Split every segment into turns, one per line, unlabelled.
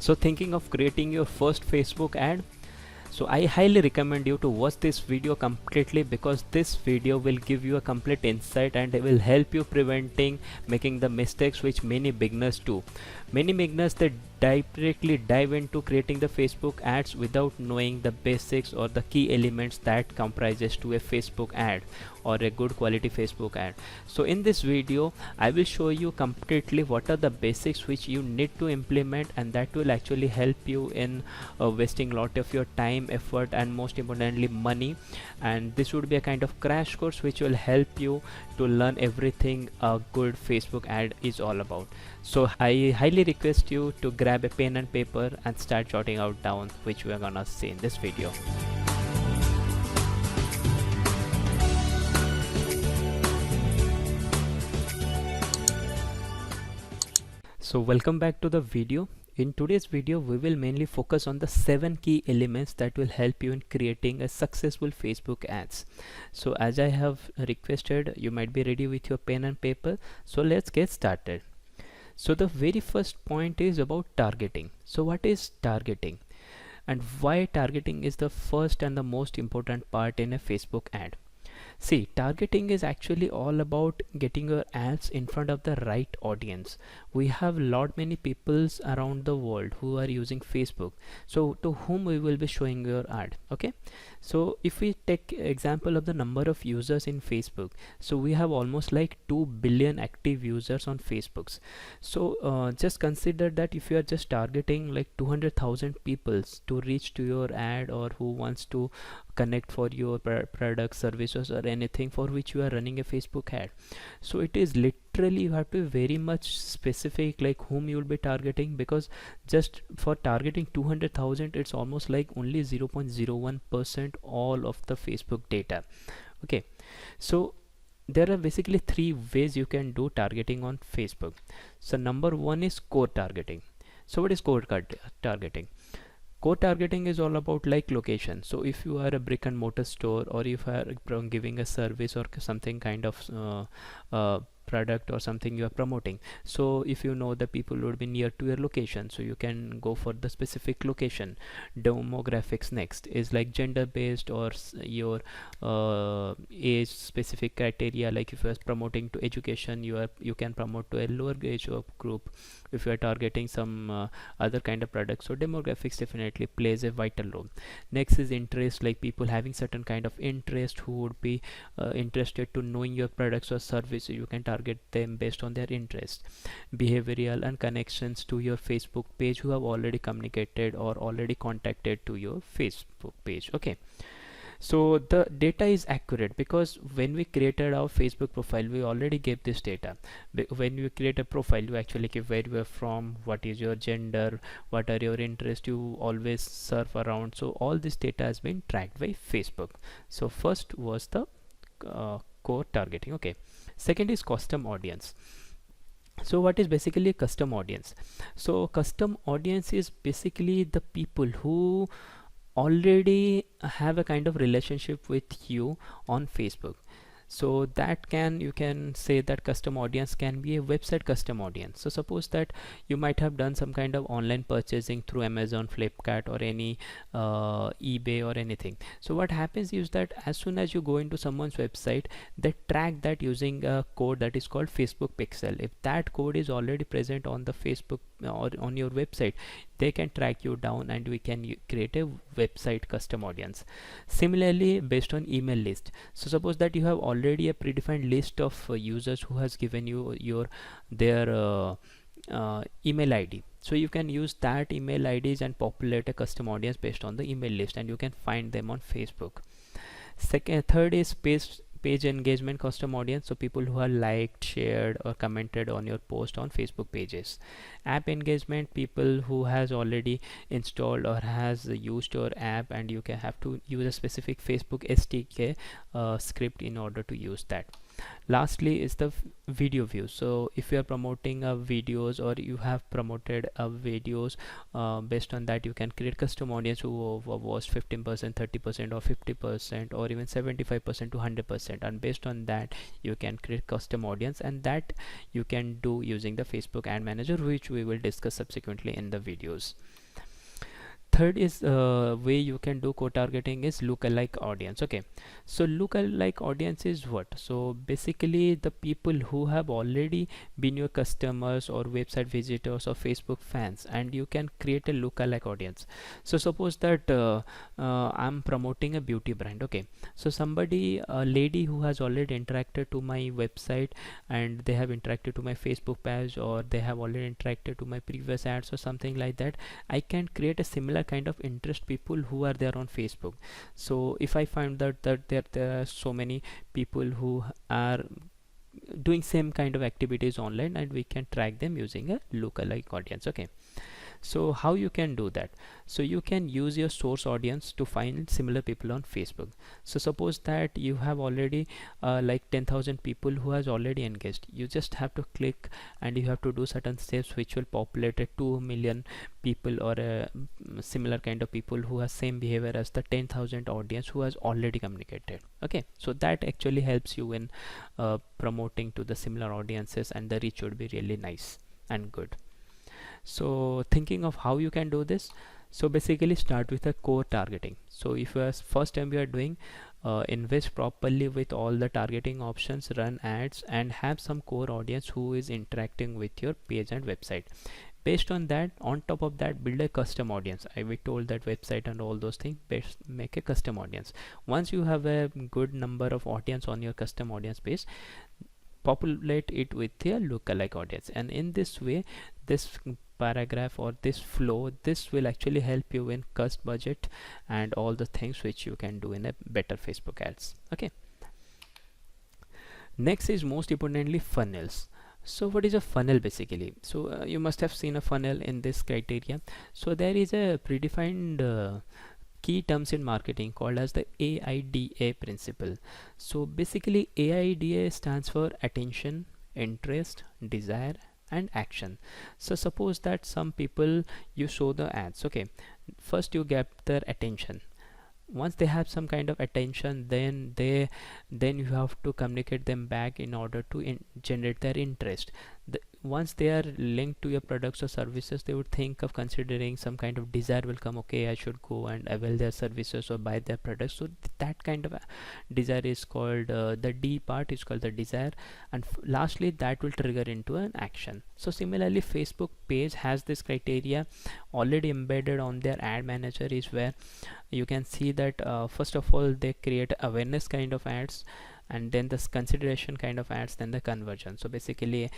So thinking of creating your first Facebook ad? So I highly recommend you to watch this video completely, because this video will give you a complete insight and it will help you preventing making the mistakes which many beginners do. Many beginners, they directly dive into creating the Facebook ads without knowing the basics or the key elements that comprises to a Facebook ad or a good quality Facebook ad. So in this video I will show you completely what are the basics which you need to implement, and that will actually help you in wasting lot of your time, effort, and most importantly money. And this would be a kind of crash course which will help you to learn everything a good Facebook ad is all about. So I highly request you to grab a pen and paper and start jotting out down which we are gonna see in this video. So welcome back to the video. In today's video we will mainly focus on the 7 key elements that will help you in creating a successful Facebook ads. So as I have requested, you might be ready with your pen and paper, so let's get started. So the very first point is about targeting. So what is targeting, and why targeting is the first and the most important part in a Facebook ad? See, targeting is actually all about getting your ads in front of the right audience. We have lot many peoples around the world who are using Facebook, so to whom we will be showing your ad. Okay, so if we take example of the number of users in Facebook, so we have almost like 2 billion active users on Facebooks. So just consider that if you are just targeting like 200,000 peoples to reach to your ad, or who wants to connect for your product, services, or anything for which you are running a Facebook ad. So it is literally, you have to be very much specific like whom you will be targeting, because just for targeting 200,000 it's almost like only 0.01% all of the Facebook data. Okay, so there are basically 3 ways you can do targeting on Facebook. So number 1 is core targeting. So what is core targeting? Core targeting is all about like location. So if you are a brick and mortar store, or if you are giving a service or something kind of product or something you are promoting, so if you know the people would be near to your location, so you can go for the specific location. Demographics next is like gender based, or your age specific criteria, like if you are promoting to education, you can promote to a lower age group. If you are targeting some other kind of products, so demographics definitely plays a vital role. Next is interest, like people having certain kind of interest who would be interested to knowing your products or services. You can target them based on their interest. Behavioral and connections to your Facebook page, who have already communicated or already contacted to your Facebook page. Okay, so the data is accurate, because when we created our Facebook profile we already gave this data. When you create a profile, you actually give where you are from, what is your gender, what are your interests, you always surf around. So all this data has been tracked by Facebook. So first was the core targeting. Okay, second is custom audience. So what is basically a custom audience? So custom audience is basically the people who already have a kind of relationship with you on Facebook. So that you can say that custom audience can be a website custom audience. So suppose that you might have done some kind of online purchasing through Amazon, Flipkart, or any eBay or anything. So what happens is that as soon as you go into someone's website, they track that using a code that is called Facebook Pixel. If that code is already present on the Facebook or on your website, they can track you down, and we can create a website custom audience. Similarly, based on email list, so suppose that you have already a predefined list of users who has given you their email ID. So you can use that email IDs and populate a custom audience based on the email list, and you can find them on Facebook. Third is page engagement custom audience. So people who have liked, shared, or commented on your post on Facebook pages. App engagement, people who has already installed or has used your app, and you can have to use a specific Facebook SDK script in order to use that. Lastly is the video views. So if you are promoting videos, or you have promoted videos, based on that you can create custom audience who was 15%, 30%, or 50%, or even 75% to 100%, and based on that you can create custom audience, and that you can do using the Facebook ad manager, which we will discuss subsequently in the videos. Third is way you can do co-targeting is lookalike audience. Okay, so lookalike audience is what? So basically the people who have already been your customers or website visitors or Facebook fans, and you can create a lookalike audience. So suppose that I'm promoting a beauty brand. Okay, so somebody, a lady who has already interacted to my website, and they have interacted to my Facebook page, or they have already interacted to my previous ads or something like that, I can create a similar kind of interest people who are there on Facebook. So if I find that there are so many people who are doing same kind of activities online, and we can track them using a lookalike audience. Okay, so how you can do that? So you can use your source audience to find similar people on Facebook. So suppose that you have already like 10,000 people who has already engaged. You just have to click, and you have to do certain steps which will populate a 2 million people, or a similar kind of people who has same behavior as the 10,000 audience who has already communicated. Okay, so that actually helps you in promoting to the similar audiences, and the reach would be really nice and good. So thinking of how you can do this, so basically start with a core targeting. So if you are first time you are doing, invest properly with all the targeting options, run ads, and have some core audience who is interacting with your page and website. Based on that, on top of that, build a custom audience. We told that website and all those things, make a custom audience. Once you have a good number of audience on your custom audience page, populate it with a lookalike audience, and in this way, this paragraph or this flow, this will actually help you in cost budget and all the things which you can do in a better Facebook ads. Okay, next is most importantly funnels. So what is a funnel basically? So you must have seen a funnel in this criteria. So there is a predefined key terms in marketing called as the AIDA principle. So basically AIDA stands for attention, interest, desire, and action. So suppose that some people, you show the ads. Okay, first you get their attention. Once they have some kind of attention, then you have to communicate them back in order to generate their interest. Once they are linked to your products or services, they would think of considering some kind of desire will come. Okay, I should go and avail their services or buy their products. So that kind of desire is called the D part is called the desire, and lastly that will trigger into an action. So similarly Facebook page has this criteria already embedded on their ad manager, is where you can see that first of all they create awareness kind of ads, and then this consideration kind of ads, then the conversion. So basically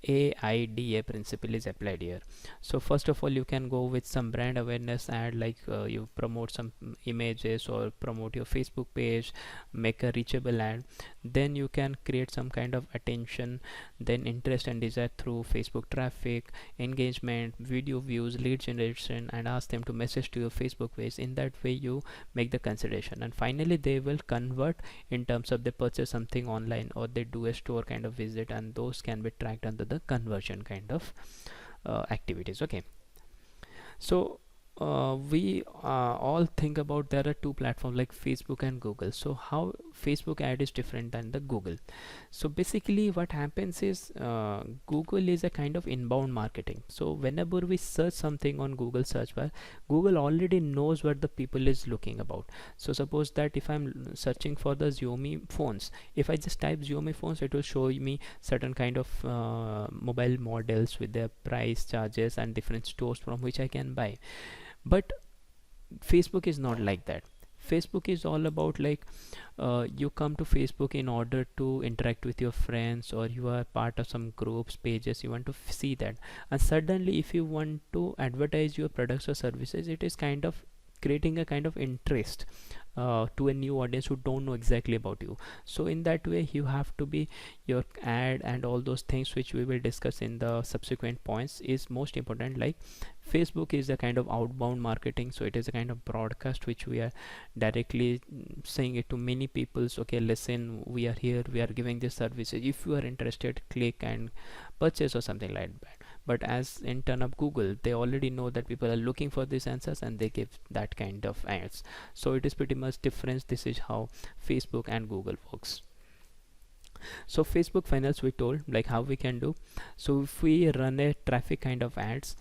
AIDA principle is applied here. So first of all you can go with some brand awareness ad, like you promote some images or promote your Facebook page, make a reachable ad. Then you can create some kind of attention, then interest and desire through Facebook traffic, engagement, video views, lead generation, and ask them to message to your Facebook page. In that way you make the consideration, and finally they will convert in terms of they purchase something online or they do a store kind of visit, and those can be tracked under the conversion kind of activities. Okay, so we all think about there are two platforms like Facebook and Google. So how Facebook ad is different than the Google? So basically what happens is Google is a kind of inbound marketing. So whenever we search something on Google search bar, Google already knows what the people is looking about. So suppose that if I'm searching for the Xiaomi phones, if I just type Xiaomi phones, it will show me certain kind of mobile models with their price, charges, and different stores from which I can buy. But Facebook is not like that. Facebook is all about like you come to Facebook in order to interact with your friends, or you are part of some groups, pages, you want to see that, and suddenly if you want to advertise your products or services, it is kind of creating a kind of interest to a new audience who don't know exactly about you. So in that way you have to be, your ad and all those things which we will discuss in the subsequent points is most important. Like Facebook is a kind of outbound marketing, so it is a kind of broadcast which we are directly saying it to many people. So, okay, listen, we are here, we are giving this services, if you are interested, click and purchase or something like that. But as in turn of Google, they already know that people are looking for these answers and they give that kind of ads. So it is pretty much different. This is how Facebook and Google works. So Facebook funnels, we told like how we can do. So if we run a traffic kind of ads,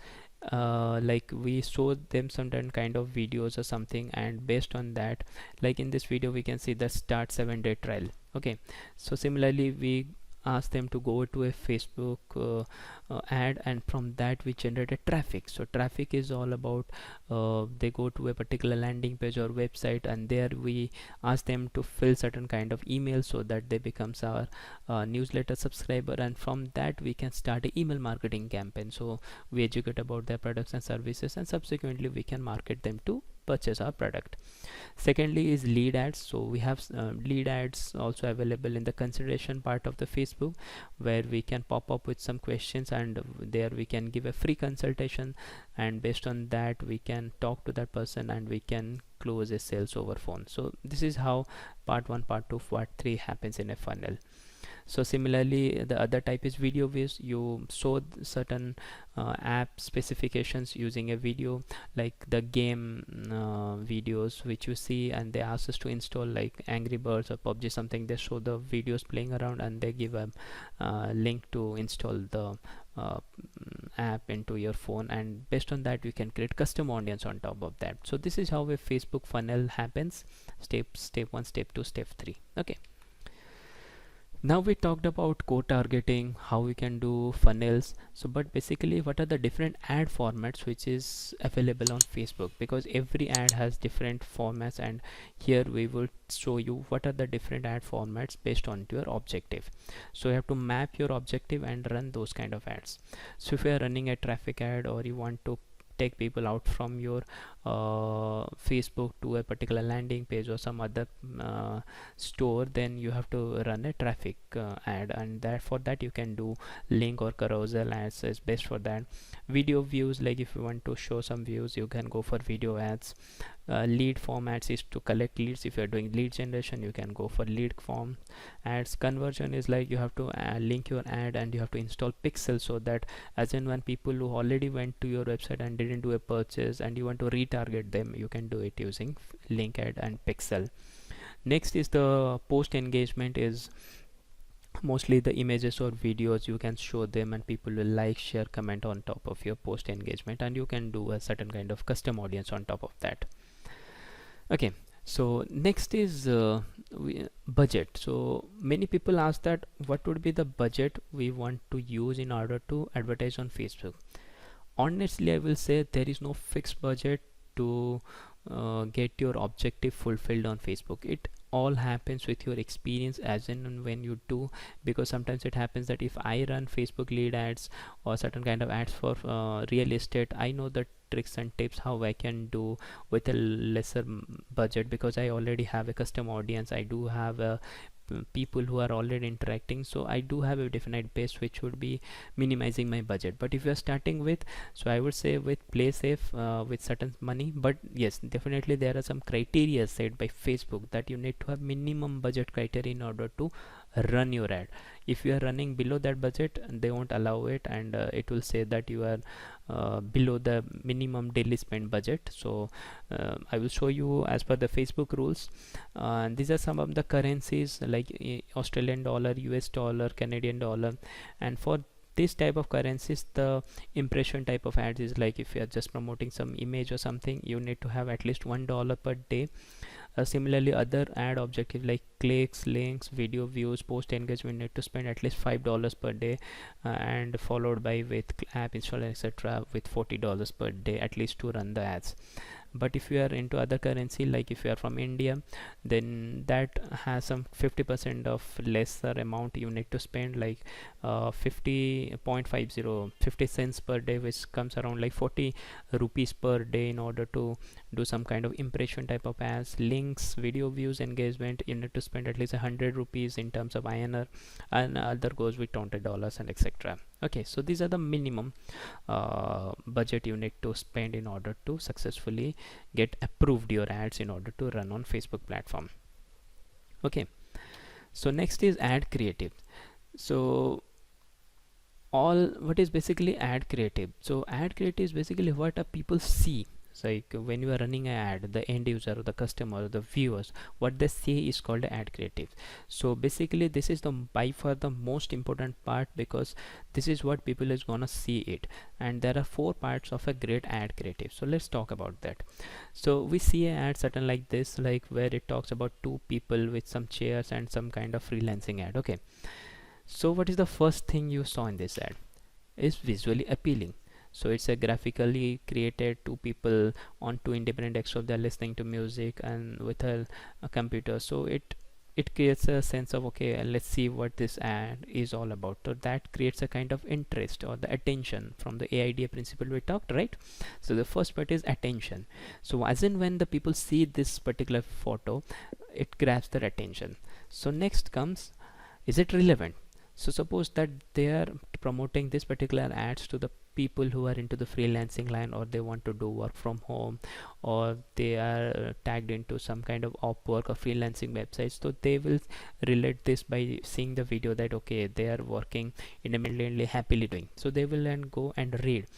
like we show them some kind of videos or something, and based on that, like in this video we can see the start 7-day trial. Okay, so similarly we ask them to go to a Facebook ad, and from that we generate a traffic. So traffic is all about they go to a particular landing page or website, and there we ask them to fill certain kind of email so that they becomes our newsletter subscriber, and from that we can start a email marketing campaign. So we educate about their products and services, and subsequently we can market them to purchase our product. Secondly is lead ads. So we have lead ads also available in the consideration part of the Facebook, where we can pop up with some questions, and there we can give a free consultation, and based on that we can talk to that person and we can close a sales over phone. So this is how part 1, part 2, part 3 happens in a funnel. So similarly the other type is video views. You show certain app specifications using a video, like the game videos which you see, and they ask us to install like Angry Birds or PUBG something. They show the videos playing around and they give a link to install the app into your phone, and based on that you can create custom audience on top of that. So this is how a Facebook funnel happens. Step 1, step 2, step 3. Okay, now we talked about co-targeting, how we can do funnels. So but basically what are the different ad formats which is available on Facebook, because every ad has different formats, and here we will show you what are the different ad formats based on your objective. So you have to map your objective and run those kind of ads. So if you are running a traffic ad, or you want to take people out from your Facebook to a particular landing page or some other store, then you have to run a traffic ad, and that for that you can do link or carousel ads is best for that. Video views, like if you want to show some views, you can go for video ads. Lead formats is to collect leads. If you're doing lead generation, you can go for lead form ads. Conversion is like you have to link your ad and you have to install pixels, so that as in when people who already went to your website and didn't do a purchase and you want to retarget them, you can do it using link ad and pixel. Next is the post engagement, is mostly the images or videos you can show them and people will like, share, comment on top of your post engagement, and you can do a certain kind of custom audience on top of that. Okay, so next is budget. So many people ask that what would be the budget we want to use in order to advertise on Facebook. Honestly, I will say there is no fixed budget to get your objective fulfilled on Facebook. It all happens with your experience as in when you do, because sometimes it happens that if I run Facebook lead ads or certain kind of ads for real estate, I know the tricks and tips how I can do with a lesser budget, because I already have a custom audience. I do have people who are already interacting, so I do have a definite base which would be minimizing my budget. But if you are starting with, so I would say with play safe with certain money. But yes, definitely there are some criteria set by Facebook that you need to have minimum budget criteria in order to run your ad. If you are running below that budget, they won't allow it, and it will say that you are below the minimum daily spend budget. So I will show you as per the Facebook rules. These are some of the currencies like Australian dollar, US dollar, Canadian dollar, and for this type of currencies the impression type of ads is like if you are just promoting some image or something, you need to have at least $1 per day. Similarly, other ad objectives like clicks, links, video views, post engagement need to spend at least $5 per day, and followed by with app install, etc., with $40 per day at least to run the ads. but if you are into other currency, like if you are from India, then that has some 50% of lesser amount you need to spend, like 50 cents per day, which comes around like 40 rupees per day, in order to do some kind of impression type of ads, links, video views, engagement. You need to spend at least 100 rupees in terms of INR, and other goes with $20 and etc. Okay, so these are the minimum budget you need to spend in order to successfully get approved your ads in order to run on Facebook platform. Okay, so next is ad creative. So what is basically ad creative? So ad creative is basically what people see. So like when you are running an ad, the end user or the customer or the viewers, what they say is called ad creative. So basically this is the by far the most important part, because this is what people is gonna see it. And there are 4 parts of a great ad creative. So let's talk about that. So we see an ad certain like this, like where it talks about 2 people with some chairs and some kind of freelancing ad. Okay, so what is the first thing you saw in this ad? Is visually appealing. So it's a graphically created 2 people on 2 independent desktops. They're listening to music and with a computer. So it creates a sense of, okay, let's see what this ad is all about. So that creates a kind of interest or the attention from the AIDA principle we talked, right? So the first part is attention. So as in when the people see this particular photo, it grabs their attention. So next comes, is it relevant? So suppose that they are promoting this particular ads to the people who are into the freelancing line, or they want to do work from home, or they are tagged into some kind of Upwork or freelancing websites. So they will relate this by seeing the video that, okay, they are working independently, happily doing. So they will then go and read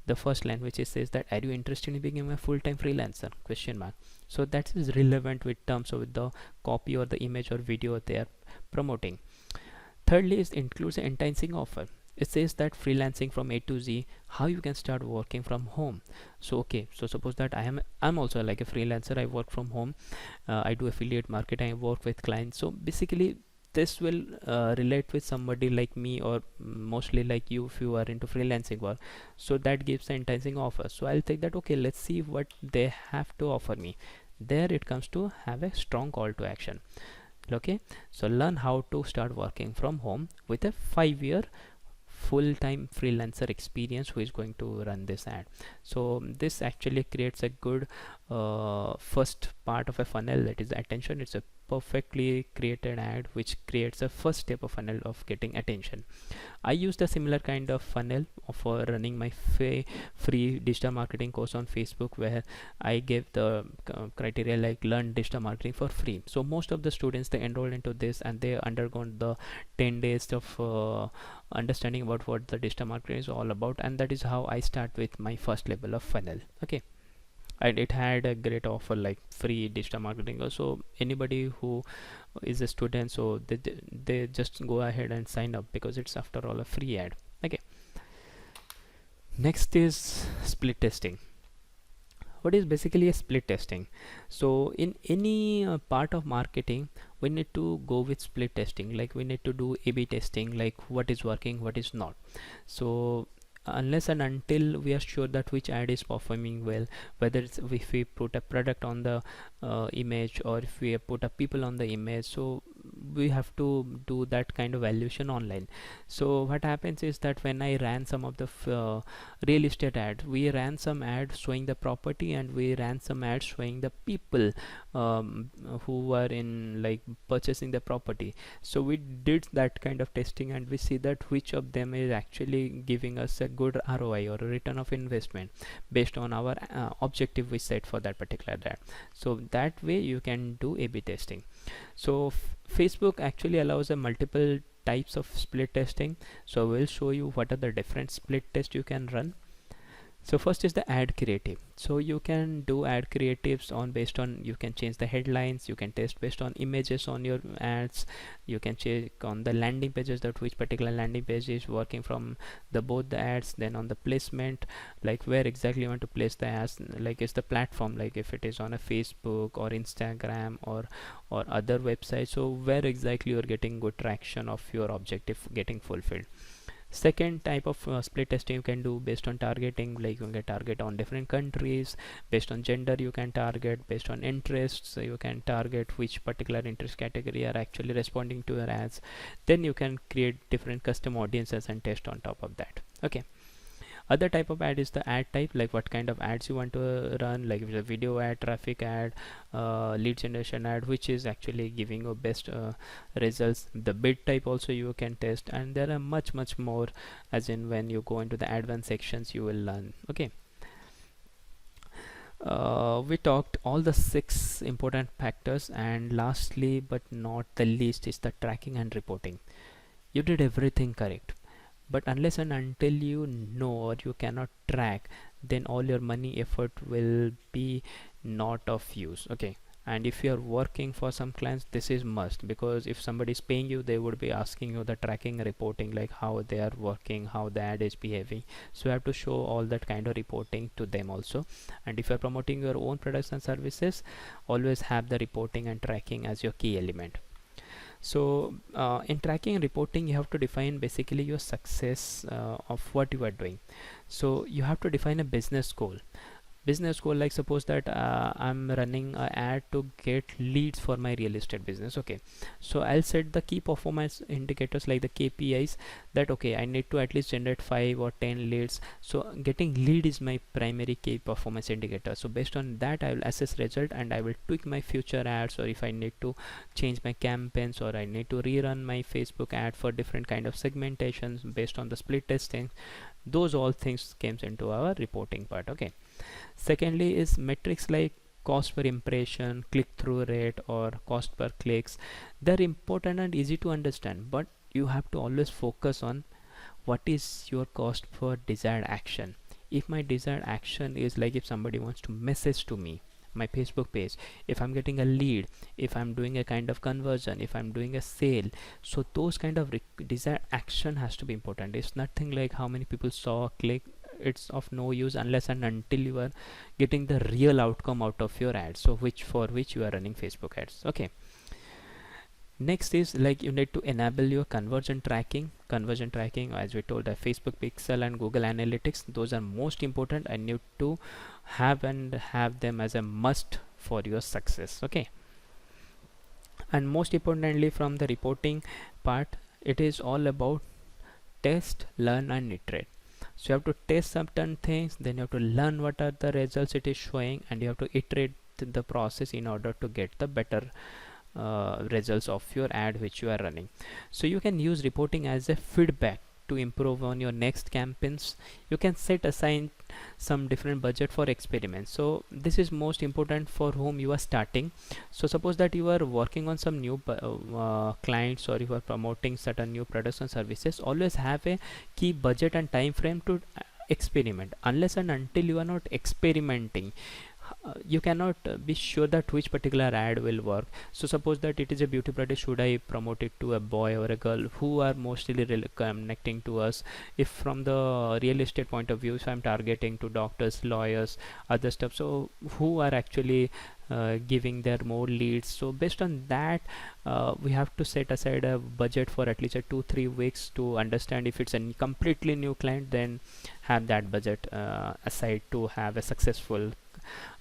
the first line, which says that, are you interested in becoming a full-time freelancer, question mark. So that is relevant with terms of the copy or the image or video they are promoting. Thirdly is includes an enticing offer. It says that freelancing from A to Z, how you can start working from home. So okay, so suppose that I'm also like a freelancer. I work from home. I do affiliate marketing. I work with clients. So basically this will relate with somebody like me, or mostly like you if you are into freelancing work. So that gives an enticing offer. So I'll take that, okay, let's see what they have to offer me. There it comes to have a strong call to action. Okay, so learn how to start working from home with a 5-year full-time freelancer experience who is going to run this ad. So this actually creates a good first part of a funnel, that is attention. It's a perfectly created ad which creates a first step of funnel of getting attention. I used a similar kind of funnel for running my free digital marketing course on Facebook, where I gave the criteria like learn digital marketing for free. So most of the students, they enroll into this and they undergone the 10 days of understanding about what the digital marketing is all about, and that is how I start with my first level of funnel. Okay, and it had a great offer like free digital marketing. So anybody who is a student, so they just go ahead and sign up, because it's after all a free ad. Okay, next is split testing. What is basically a split testing? So in any part of marketing, we need to go with split testing. Like we need to do A/B testing, like what is working, what is not. So unless and until we are sure that which ad is performing well, whether it's if we put a product on the image, or if we put a people on the image, so we have to do that kind of valuation online. So what happens is that when I ran some of the real estate ads, we ran some ads showing the property, and we ran some ads showing the people who were in like purchasing the property. So we did that kind of testing, and we see that which of them is actually giving us a good ROI or a return of investment based on our objective we set for that particular ad. So that way you can do A/B testing. So Facebook actually allows a multiple types of split testing. So we'll show you what are the different split tests you can run. So first is the ad creative. So you can do ad creatives on based on, you can change the headlines, you can test based on images on your ads, you can check on the landing pages that which particular landing page is working from the both the ads. Then on the placement, like where exactly you want to place the ads, like is the platform, like if it is on a Facebook or Instagram or other websites, so where exactly you're getting good traction of your objective getting fulfilled. Second type of split testing you can do based on targeting, like you can target on different countries. Based on gender you can target, based on interests you can target which particular interest category are actually responding to your ads. Then you can create different custom audiences and test on top of that. Okay. Other type of ad is the ad type, like what kind of ads you want to run, like if it's a video ad, traffic ad, lead generation ad, which is actually giving you best results. The bid type also you can test, and there are much more, as in when you go into the advanced sections you will learn. Okay. We talked all the 6 important factors, and lastly but not the least is the tracking and reporting. You did everything correct, but unless and until you know or you cannot track, then all your money effort will be not of use. Okay. And if you are working for some clients, this is must, because if somebody is paying you, they would be asking you the tracking reporting, like how they are working, how the ad is behaving. So you have to show all that kind of reporting to them also. And if you are promoting your own products and services, always have the reporting and tracking as your key element. So in tracking and reporting, you have to define basically your success of what you are doing. So you have to define a business goal. Like suppose that I'm running an ad to get leads for my real estate business. Okay, so I'll set the key performance indicators like the KPIs, that okay, I need to at least generate 5 or 10 leads. So getting lead is my primary key performance indicator. So based on that I will assess result, and I will tweak my future ads, or if I need to change my campaigns, or I need to rerun my Facebook ad for different kind of segmentations based on the split testing. Those all things comes into our reporting part. Okay. Secondly is metrics like cost per impression, click-through rate, or cost per clicks. They're important and easy to understand, but you have to always focus on what is your cost for desired action. If my desired action is like if somebody wants to message to me, my Facebook page, if I'm getting a lead, if I'm doing a kind of conversion, if I'm doing a sale, so those kind of desired action has to be important. It's nothing like how many people saw, click. It's of no use unless and until you are getting the real outcome out of your ads, so for which you are running Facebook ads. Okay. Next is like you need to enable your conversion tracking. As we told, the Facebook pixel and Google Analytics, those are most important, and you need to have them as a must for your success. Okay. And most importantly, from the reporting part, it is all about test, learn, and iterate. So you have to test certain things, then you have to learn what are the results it is showing, and you have to iterate the process in order to get the better results of your ad which you are running. So you can use reporting as a feedback to improve on your next campaigns. You can set aside some different budget for experiments. So this is most important for whom you are starting. So suppose that you are working on some new clients, or you are promoting certain new products and services, always have a key budget and time frame to experiment. Unless and until you are not experimenting, you cannot be sure that which particular ad will work. So suppose that it is a beauty product, should I promote it to a boy or a girl, who are mostly connecting to us? If from the real estate point of view, if I'm targeting to doctors, lawyers, other stuff, so who are actually giving their more leads? So based on that, we have to set aside a budget for at least 2-3 weeks to understand. If it's a completely new client, then have that budget aside to have a successful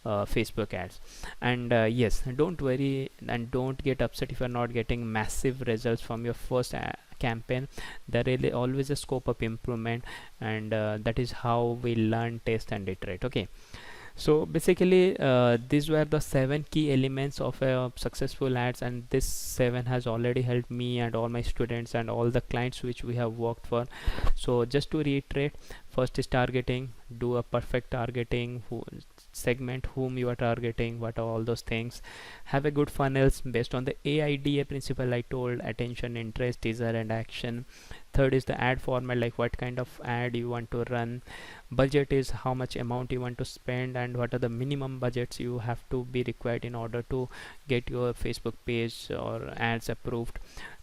Facebook ads. And yes, don't worry and don't get upset if you're not getting massive results from your first campaign. There is always a scope of improvement, and that is how we learn, test, and iterate. Okay. So basically these were the 7 key elements of a successful ads, and this 7 has already helped me and all my students and all the clients which we have worked for. So just to reiterate, first is targeting. Do a perfect targeting, segment whom you are targeting, what are all those things. Have a good funnels based on the AIDA principle I told: attention, interest, desire, and action. Third is the ad format, like what kind of ad you want to run. Budget is how much amount you want to spend, and what are the minimum budgets you have to be required in order to get your Facebook page or ads approved.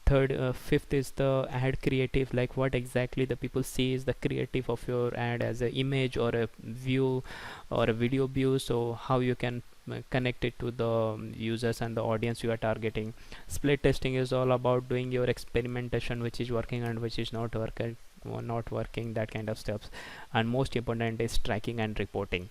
Fifth is the ad creative, like what exactly the people see is the creative of your ad, as an image or a view or a video view. So how you can connect it to the users and the audience you are targeting. Split testing is all about doing your experimentation, which is working and which is not not working, that kind of stuff. And most important is tracking and reporting.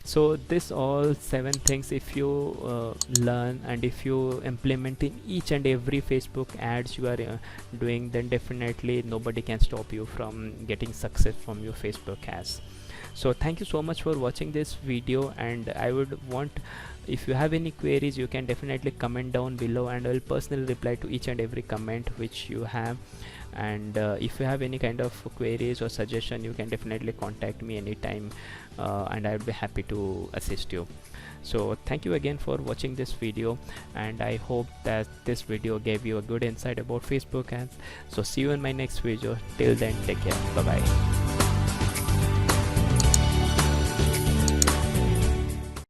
So this all 7 things, if you learn and if you implement in each and every Facebook ads you are doing, then definitely nobody can stop you from getting success from your Facebook ads. So thank you so much for watching this video, and I would want, if you have any queries, you can definitely comment down below, and I will personally reply to each and every comment which you have. And if you have any kind of queries or suggestion, you can definitely contact me anytime, and I will be happy to assist you. So thank you again for watching this video, and I hope that this video gave you a good insight about Facebook ads. So see you in my next video. Till then, take care. Bye bye.